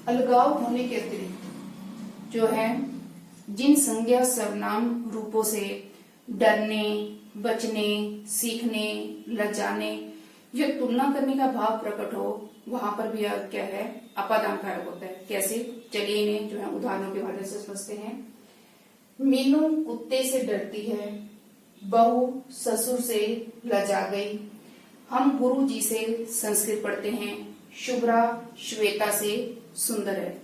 अलगाव होने के अतिरिक्त जो है जिन संज्ञा सर्वनाम रूपों से डरने, बचने, सीखने, लजाने या तुलना करने का भाव प्रकट हो, वहां पर भी क्या है, अपादान कारक होता है। कैसे? चलिए इन्हें जो है उदाहरणों के माध्यम से समझते हैं। मीनू कुत्ते से डरती है, बहू ससुर से लजा गई, हम गुरु जी से संस्कृत पढ़ते हैं, शुभ्रा श्वेता से सुंदर है।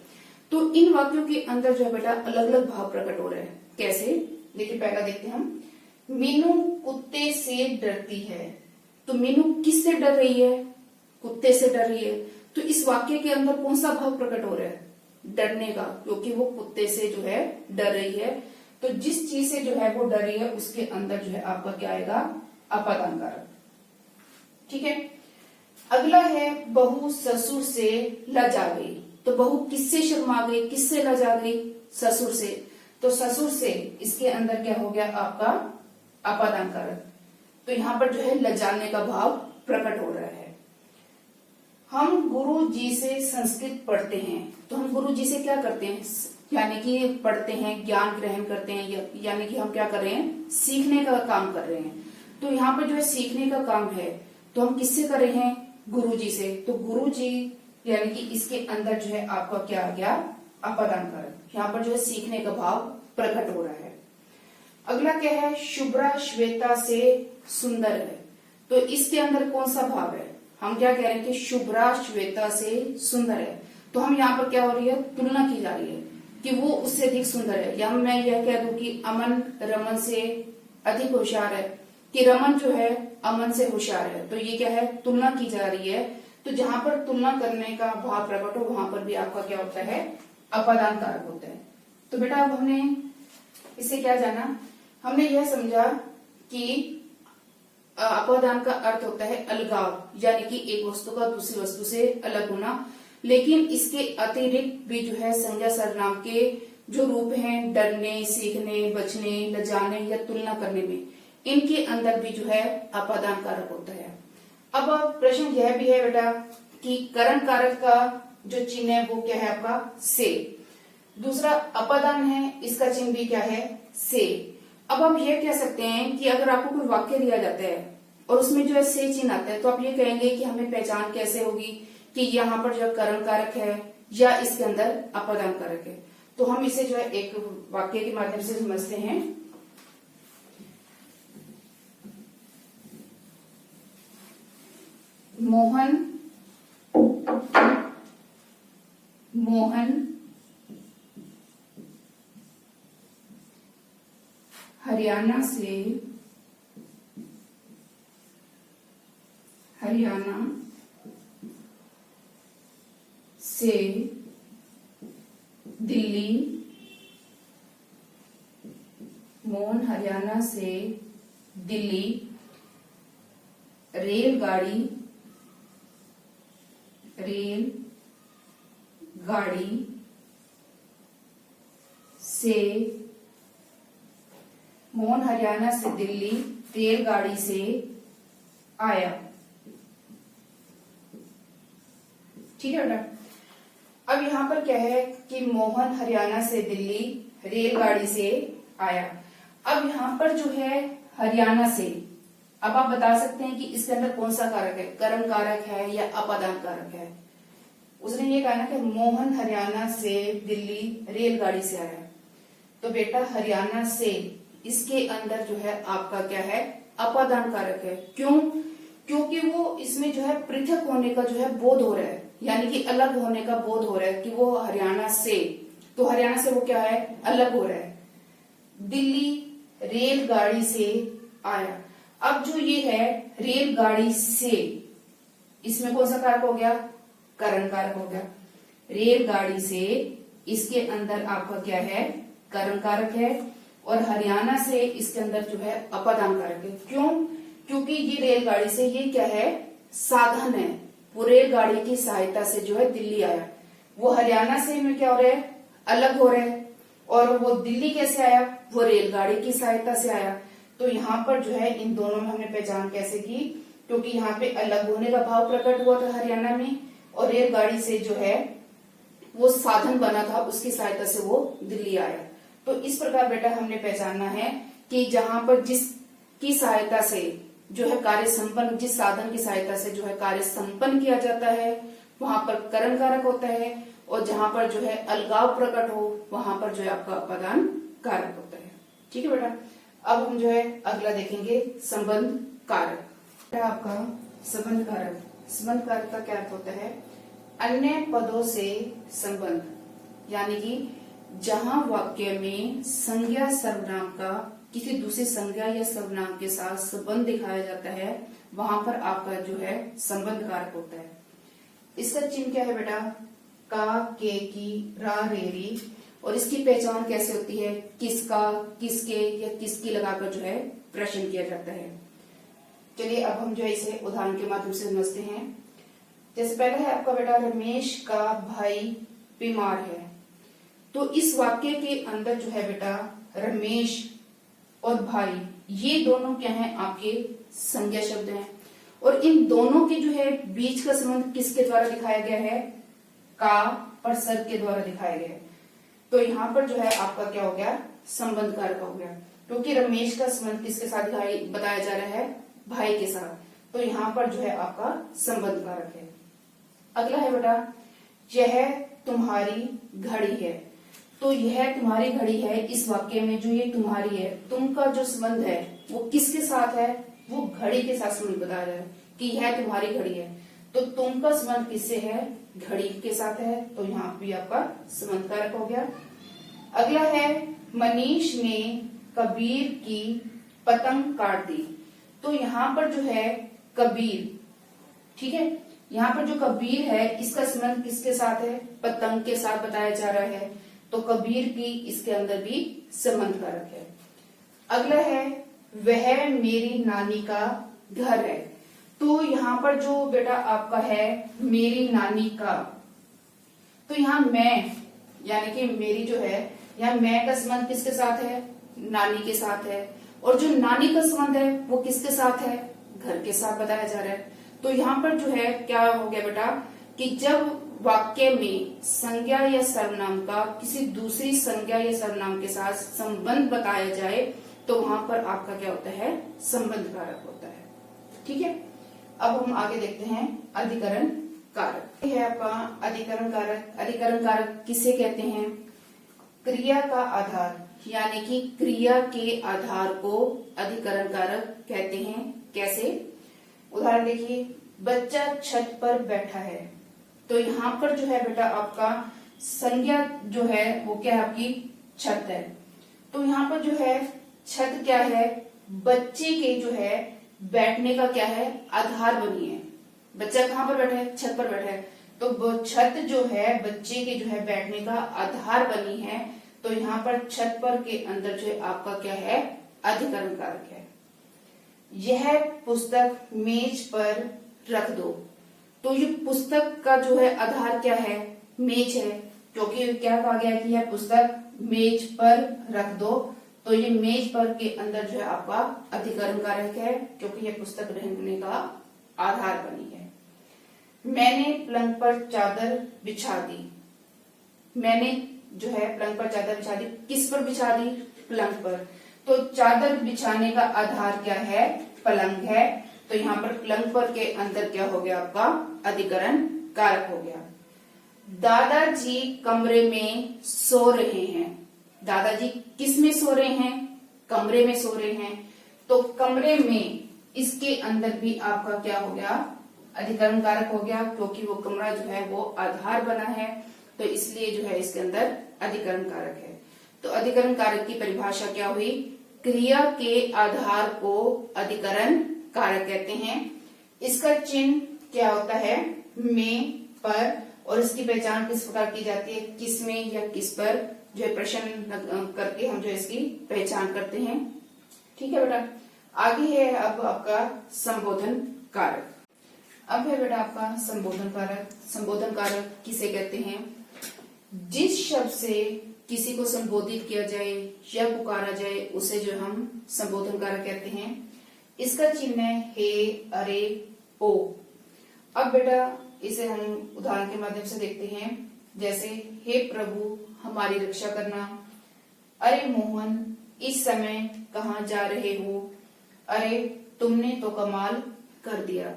तो इन वाक्यों के अंदर जो है बेटा अलग अलग भाव प्रकट हो रहे हैं। कैसे? देखिए पहला देखते हैं हम। मीनू कुत्ते से डरती है, तो मीनू किससे डर रही है? कुत्ते से डर रही है। तो इस वाक्य के अंदर कौन सा भाव प्रकट हो रहा है? डरने का, क्योंकि वो कुत्ते से जो है डर रही है। तो जिस चीज से जो है वो डर रही है उसके अंदर जो है आपका क्या आएगा? अपादान कारक। ठीक है। अगला है बहू ससुर से लजा गई। तो बहू किससे शर्मा गई, किससे लजा गई? ससुर से। तो ससुर से इसके अंदर क्या हो गया आपका? अपादान कारक। तो यहां पर जो है लजाने का भाव प्रकट हो रहा है। हम गुरु जी से संस्कृत पढ़ते हैं। तो हम गुरु जी से क्या करते हैं? यानी कि पढ़ते हैं, ज्ञान ग्रहण करते हैं, यानी कि हम क्या कर रहे हैं? सीखने का काम कर रहे हैं। तो यहाँ पर जो है सीखने का काम है, तो हम किससे कर रहे हैं? गुरु जी से। तो गुरु जी यानी कि इसके अंदर जो है आपका क्या आ गया? अपादान कारक। यहाँ पर जो है सीखने का भाव प्रकट हो रहा है। अगला क्या है? शुभ्रा श्वेता से सुंदर है। तो इसके अंदर कौन सा भाव है? हम क्या कह रहे हैं कि शुभ्रा श्वेता से सुंदर है। तो हम यहाँ पर क्या हो रही है? तुलना की जा रही है कि वो उससे अधिक सुंदर है। या मैं यह कह दूं कि अमन रमन से अधिक होशियार है, कि रमन जो है अमन से होशियार है। तो ये क्या है? तुलना की जा रही है। तो जहां पर तुलना करने का भाव प्रकट हो वहां पर भी आपका क्या होता है? अपादान कारक होता है। तो बेटा अब हमने इससे क्या जाना? हमने यह समझा कि अपादान का अर्थ होता है अलगाव, यानी कि एक वस्तु का दूसरी वस्तु से अलग होना। लेकिन इसके अतिरिक्त भी जो है संज्ञा सर्वनाम के जो रूप हैं डरने, सीखने, बचने, लजाने या तुलना करने में, इनके अंदर भी जो है अपादान कारक होता है। अब प्रश्न यह भी है बेटा कि करण कारक का जो चिन्ह है वो क्या है आपका? से। दूसरा अपादान है, इसका चिन्ह भी क्या है? से। अब हम ये कह सकते हैं कि अगर आपको कोई वाक्य दिया जाता है और उसमें जो है से चिन्ह आता है, तो आप ये कहेंगे कि हमें पहचान कैसे होगी कि यहाँ पर जो करण कारक है या इसके अंदर अपादान कारक है। तो हम इसे जो है एक वाक्य के माध्यम से समझते हैं। मोहन हरियाणा से दिल्ली, मोहन हरियाणा से दिल्ली रेलगाड़ी से, मोहन हरियाणा से दिल्ली रेलगाड़ी से आया। ठीक है बेटा। अब यहाँ पर क्या है कि मोहन हरियाणा से दिल्ली रेलगाड़ी से आया। अब यहाँ पर जो है हरियाणा से, अब आप बता सकते हैं कि इसके अंदर कौन सा कारक है? करण कारक है या अपादान कारक है? उसने ये कहा ना कि मोहन हरियाणा से दिल्ली रेलगाड़ी से आया। तो बेटा हरियाणा से, इसके अंदर जो है आपका क्या है? अपादान कारक है। क्यों? क्योंकि वो इसमें जो है पृथक होने का जो है बोध हो रहा है, यानी कि अलग होने का बोध हो रहा है कि वो हरियाणा से, तो हरियाणा से वो क्या है? अलग हो रहा है। दिल्ली रेलगाड़ी से आया। अब जो ये है रेलगाड़ी से, इसमें कौन सा कारक हो गया? करण कारक हो गया। रेलगाड़ी से, इसके अंदर आपका क्या है? करण कारक है। और हरियाणा से, इसके अंदर जो है अपादान कारक है। क्यों? क्योंकि ये रेलगाड़ी से, ये क्या है? साधन है। वो रेलगाड़ी की सहायता से जो है दिल्ली आया। वो हरियाणा से में क्या हो रहा है? अलग हो रहा है। और वो दिल्ली कैसे आया? वो रेलगाड़ी की सहायता से आया। तो यहाँ पर जो है इन दोनों में हमने पहचान कैसे की? क्योंकि यहाँ पे अलग होने का भाव प्रकट हुआ था हरियाणा में, और रेलगाड़ी से जो है वो साधन बना था, उसकी सहायता से वो दिल्ली आया। तो इस प्रकार बेटा हमने पहचानना है कि जहां पर जिसकी सहायता से जो है कार्य संपन्न, जिस साधन की सहायता से जो है कार्य संपन्न किया जाता है वहां पर करण कारक होता है, और जहां पर जो है अलगाव प्रकट हो वहां पर जो है आपका अपादान कारक होता है। ठीक है बेटा। अब हम जो है अगला देखेंगे संबंध कारक। बेटा आपका संबंध कारक, संबंध कारक का क्या अर्थ होता है? अन्य पदों से संबंध, यानी कि जहां वाक्य में संज्ञा सर्वनाम का किसी दूसरी संज्ञा या सर्वनाम के साथ संबंध दिखाया जाता है वहां पर आपका जो है संबंध कारक होता है। इसका चिन्ह क्या है बेटा? का, के, की, रा, रे, री। और इसकी पहचान कैसे होती है? किसका, किसके या किसकी लगाकर जो है प्रश्न किया जाता है। चलिए अब हम जो है इसे उदाहरण के माध्यम से समझते हैं। जैसे पहला है आपका बेटा, रमेश का भाई बीमार है। तो इस वाक्य के अंदर जो है बेटा रमेश और भाई ये दोनों क्या हैं? आपके संज्ञा शब्द हैं, और इन दोनों के जो है बीच का संबंध किसके द्वारा दिखाया गया है? का और सर के द्वारा दिखाया गया है। तो यहाँ पर जो है आपका क्या हो गया? संबंध कारक हो गया, क्योंकि रमेश का संबंध किसके साथ बताया जा रहा है? भाई के साथ। तो यहाँ पर जो है आपका संबंध कारक है। अगला है बेटा, यह तुम्हारी घड़ी है। तो यह तुम्हारी घड़ी है, इस वाक्य में जो ये तुम्हारी है, तुम का जो संबंध है वो किसके साथ है? वो घड़ी के साथ संबंध बताया जा रहा है कि यह तुम्हारी घड़ी है। तो तुम का संबंध किससे है? घड़ी के साथ है। तो यहाँ भी आपका संबंध कारक हो गया। अगला है, मनीष ने कबीर की पतंग काट दी। तो यहाँ पर जो है कबीर, ठीक है, यहाँ पर जो कबीर है इसका संबंध किसके साथ है? पतंग के साथ बताया जा रहा है। तो कबीर की इसके अंदर भी संबंध कारक है। अगला है, वह मेरी नानी का घर है। तो यहाँ पर जो बेटा आपका है मेरी नानी का, तो यहाँ मैं यानी कि मेरी जो है, यहाँ मैं का संबंध किसके साथ है? नानी के साथ है। और जो नानी का संबंध है वो किसके साथ है? घर के साथ बताया जा रहा है। तो यहाँ पर जो है क्या हो गया बेटा कि जब वाक्य में संज्ञा या सर्वनाम का किसी दूसरी संज्ञा या सर्वनाम के साथ संबंध बताया जाए तो वहां पर आपका क्या होता है? संबंध कारक होता है। ठीक है। अब हम आगे देखते हैं अधिकरण कारक। यह है आपका अधिकरण कारक। अधिकरण कारक किसे कहते हैं? क्रिया का आधार, यानी कि क्रिया के आधार को अधिकरण कारक कहते हैं। कैसे? उदाहरण देखिए, बच्चा छत पर बैठा है। तो यहाँ पर जो है बेटा आपका संज्ञा जो है वो क्या है? आपकी छत है। तो यहाँ पर जो है छत क्या है? बच्चे के जो है बैठने का क्या है? आधार बनी है। बच्चा कहाँ पर बैठा है? छत पर बैठा है। तो वो छत जो है बच्चे के जो है बैठने का आधार बनी है। तो यहाँ पर छत पर के अंदर जो है आपका क्या है? अधिकरण कारक है। यह पुस्तक मेज पर रख दो। तो ये पुस्तक का जो है आधार क्या है? मेज है, क्योंकि क्या कहा गया कि यह पुस्तक मेज पर रख दो। तो ये मेज पर के अंदर जो है आपका अधिकरण कारक है, क्योंकि यह पुस्तक रखने का आधार बनी है। मैंने पलंग पर चादर बिछा दी। मैंने जो है पलंग पर चादर बिछा दी। किस पर बिछा दी? पलंग पर। तो चादर बिछाने का आधार क्या है? पलंग है। तो यहाँ पर पलंग पर के अंदर क्या हो गया? आपका अधिकरण कारक हो गया। दादाजी कमरे में सो रहे हैं। दादाजी किस में सो रहे हैं? कमरे में सो रहे हैं। तो कमरे में इसके अंदर भी आपका क्या हो गया? अधिकरण कारक हो गया, क्योंकि वो कमरा जो है वो आधार बना है। तो इसलिए जो है इसके अंदर अधिकरण कारक है। तो अधिकरण कारक की परिभाषा क्या हुई? क्रिया के आधार को अधिकरण कारक कहते हैं। इसका चिन्ह क्या होता है? में, पर, और इसकी पहचान किस प्रकार की जाती है? किस में या किस पर जो है प्रश्न करके हम जो इसकी पहचान करते हैं। ठीक है बेटा। आगे है अब आपका संबोधन कारक। अब है बेटा आपका संबोधन कारक। संबोधन कारक किसे कहते हैं? जिस शब्द से किसी को संबोधित किया जाए या पुकारा जाए उसे जो हम संबोधन कारक कहते हैं। इसका चिन्ह है हे, अरे, ओ। अब बेटा इसे हम उदाहरण के माध्यम से देखते हैं। जैसे हे प्रभु हमारी रक्षा करना, अरे मोहन इस समय कहाँ जा रहे हो, अरे तुमने तो कमाल कर दिया।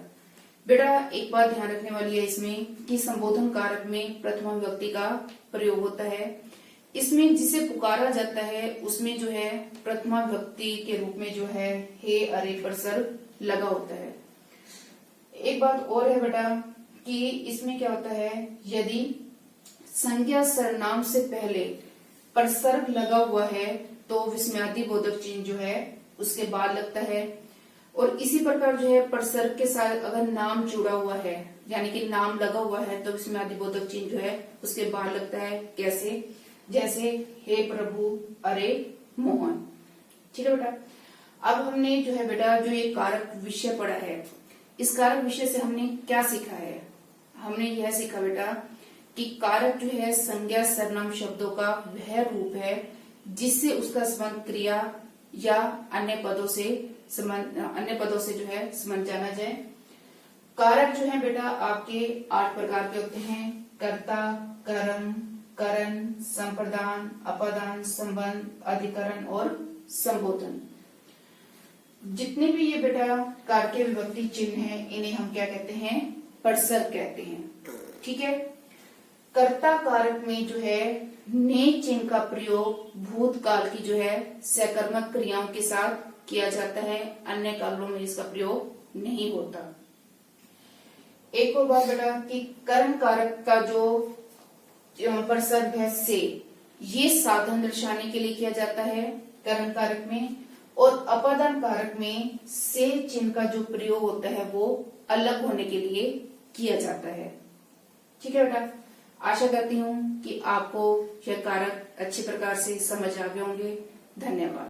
बेटा एक बात ध्यान रखने वाली है इसमें कि संबोधन कारक में प्रथमा विभक्ति का प्रयोग होता है। इसमें जिसे पुकारा जाता है उसमें जो है प्रथमा विभक्ति के रूप में जो है हे अरे प्रसर्ग लगा होता है। एक बात और है बेटा कि इसमें क्या होता है, यदि संज्ञा सर्वनाम से पहले प्रसर्ग लगा हुआ है तो विस्मयादि बोधक चिन्ह जो है उसके बाद लगता है। और इसी प्रकार जो है प्रसर्ग के साथ अगर नाम जुड़ा हुआ है यानी कि नाम लगा हुआ है तो विस्मयादि बोधक चिन्ह जो है उसके बाद लगता है। कैसे? जैसे हे प्रभु, अरे मोहन। ठीक है बेटा। अब हमने जो है बेटा जो ये कारक विषय पढ़ा है, इस कारक विषय से हमने क्या सीखा है? हमने यह सीखा बेटा कि से जो है संज्ञा सर्वनाम शब्दों का वह रूप है जिससे उसका संबंध क्रिया या अन्य पदों से जो है संबंध जाना जाए। कारक जो है बेटा आपके 8 प्रकार के होते हैं: कर्ता, कर्म, करण, संप्रदान, अपादान, संबंध, अधिकरण और संबोधन। जितने भी ये बेटा कारक विभक्ति चिन्ह हैं इन्हें हम क्या कहते हैं? प्रसर्ग कहते हैं। ठीक है। कर्ता कारक में जो है ने चिन्ह का प्रयोग भूतकाल की जो है सकर्मक क्रियाओं के साथ किया जाता है, अन्य कालों में इसका प्रयोग नहीं होता। एक और बात बेटा कि कर्म कारक का जो प्रसर्ग है से, ये साधन दर्शाने के लिए किया जाता है कर्म कारक में, और अपादान कारक में से चिन्ह का जो प्रयोग होता है वो अलग होने के लिए किया जाता है। ठीक है बेटा। आशा करती हूँ कि आपको यह कारक अच्छी प्रकार से समझ आ गए होंगे। धन्यवाद।